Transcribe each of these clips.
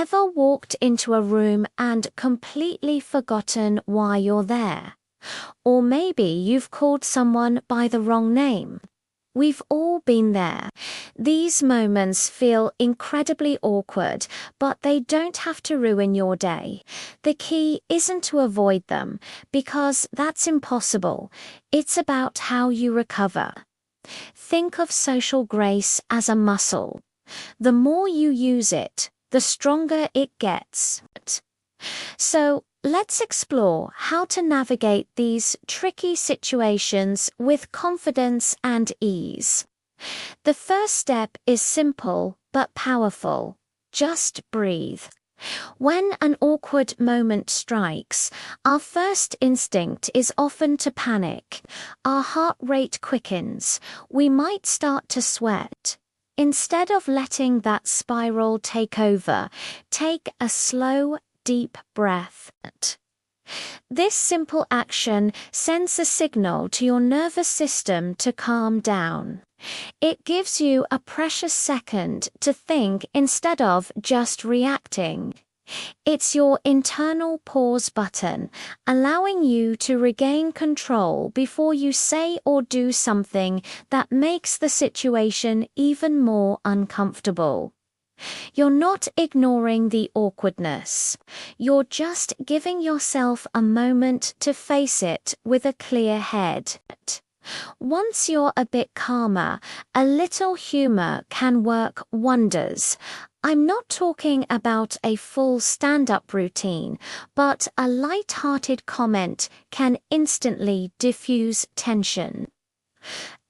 Ever walked into a room and completely forgotten why you're there? Or maybe you've called someone by the wrong name. We've all been there. These moments feel incredibly awkward, but they don't have to ruin your day. The key isn't to avoid them, because that's impossible. It's about how you recover. Think of social grace as a muscle. The more you use it, the stronger it gets. So, let's explore how to navigate these tricky situations with confidence and ease. The first step is simple but powerful. Just breathe. When an awkward moment strikes, our first instinct is often to panic. Our heart rate quickens. We might start to sweat. Instead of letting that spiral take over, take a slow, deep breath. This simple action sends a signal to your nervous system to calm down. It gives you a precious second to think instead of just reacting. It's your internal pause button, allowing you to regain control before you say or do something that makes the situation even more uncomfortable. You're not ignoring the awkwardness. You're just giving yourself a moment to face it with a clear head. Once you're a bit calmer, a little humor can work wonders. I'm not talking about a full stand-up routine, but a light-hearted comment can instantly diffuse tension.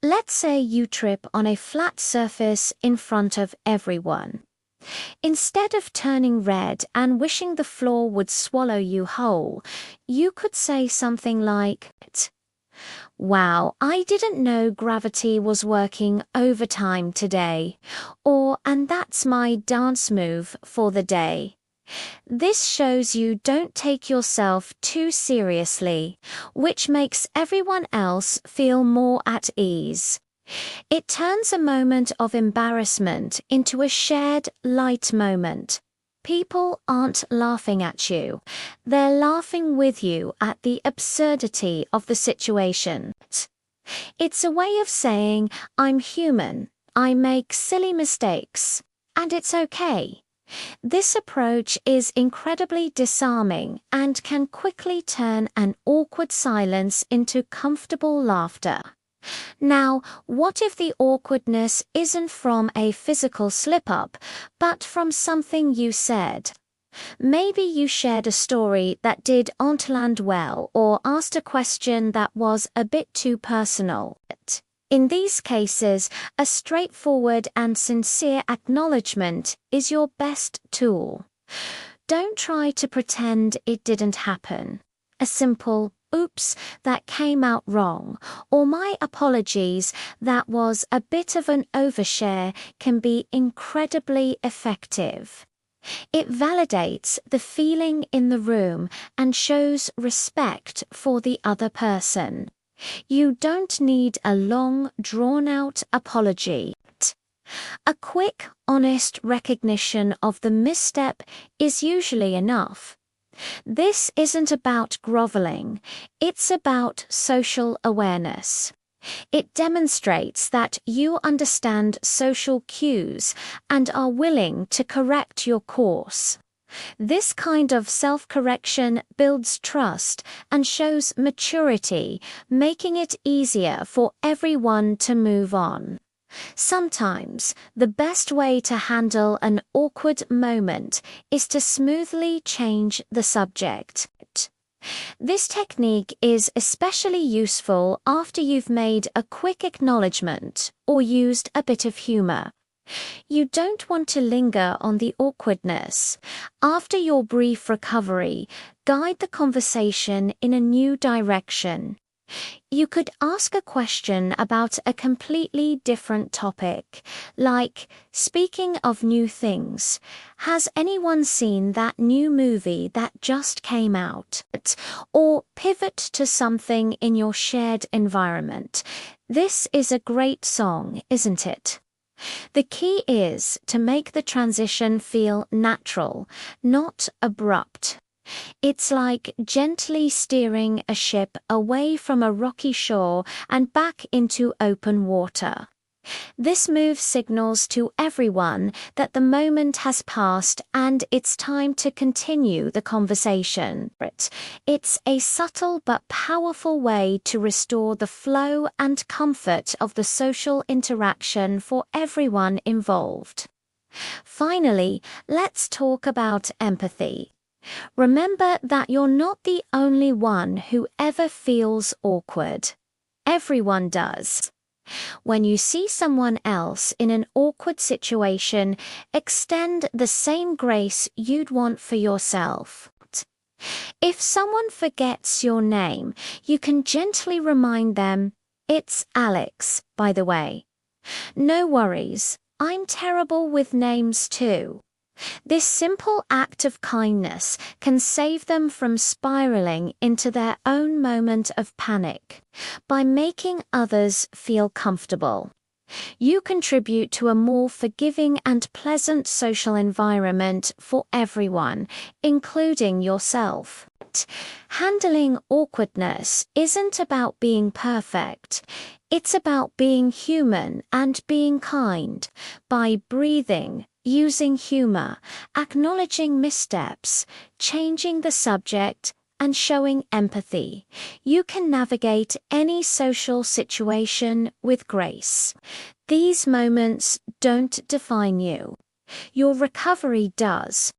Let's say you trip on a flat surface in front of everyone. Instead of turning red and wishing the floor would swallow you whole, you could say something like, "Wow, I didn't know gravity was working overtime today," or "and that's my dance move for the day." This shows you don't take yourself too seriously, which makes everyone else feel more at ease. It turns a moment of embarrassment into a shared, light moment. People aren't laughing at you. They're laughing with you at the absurdity of the situation. It's a way of saying, "I'm human, I make silly mistakes, and it's okay." This approach is incredibly disarming and can quickly turn an awkward silence into comfortable laughter. Now, what if the awkwardness isn't from a physical slip-up, but from something you said? Maybe you shared a story that didn't land well or asked a question that was a bit too personal. In these cases, a straightforward and sincere acknowledgement is your best tool. Don't try to pretend it didn't happen. A simple, "Oops, that came out wrong," or "My apologies, that was a bit of an overshare," can be incredibly effective. It validates the feeling in the room and shows respect for the other person. You don't need a long, drawn-out apology. A quick, honest recognition of the misstep is usually enough. This isn't about groveling, it's about social awareness. It demonstrates that you understand social cues and are willing to correct your course. This kind of self-correction builds trust and shows maturity, making it easier for everyone to move on. Sometimes, the best way to handle an awkward moment is to smoothly change the subject. This technique is especially useful after you've made a quick acknowledgement or used a bit of humor. You don't want to linger on the awkwardness. After your brief recovery, guide the conversation in a new direction. You could ask a question about a completely different topic, like, "Speaking of new things, has anyone seen that new movie that just came out?" Or pivot to something in your shared environment. "This is a great song, isn't it?" The key is to make the transition feel natural, not abrupt. It's like gently steering a ship away from a rocky shore and back into open water. This move signals to everyone that the moment has passed and it's time to continue the conversation. It's a subtle but powerful way to restore the flow and comfort of the social interaction for everyone involved. Finally, let's talk about empathy. Remember that you're not the only one who ever feels awkward. Everyone does. When you see someone else in an awkward situation, extend the same grace you'd want for yourself. If someone forgets your name, you can gently remind them, "It's Alex, by the way. No worries, I'm terrible with names too." This simple act of kindness can save them from spiraling into their own moment of panic. By making others feel comfortable, you contribute to a more forgiving and pleasant social environment for everyone, including yourself. Handling awkwardness isn't about being perfect. It's about being human and being kind. By breathing, using humor, acknowledging missteps, changing the subject, and showing empathy, you can navigate any social situation with grace. These moments don't define you. Your recovery does.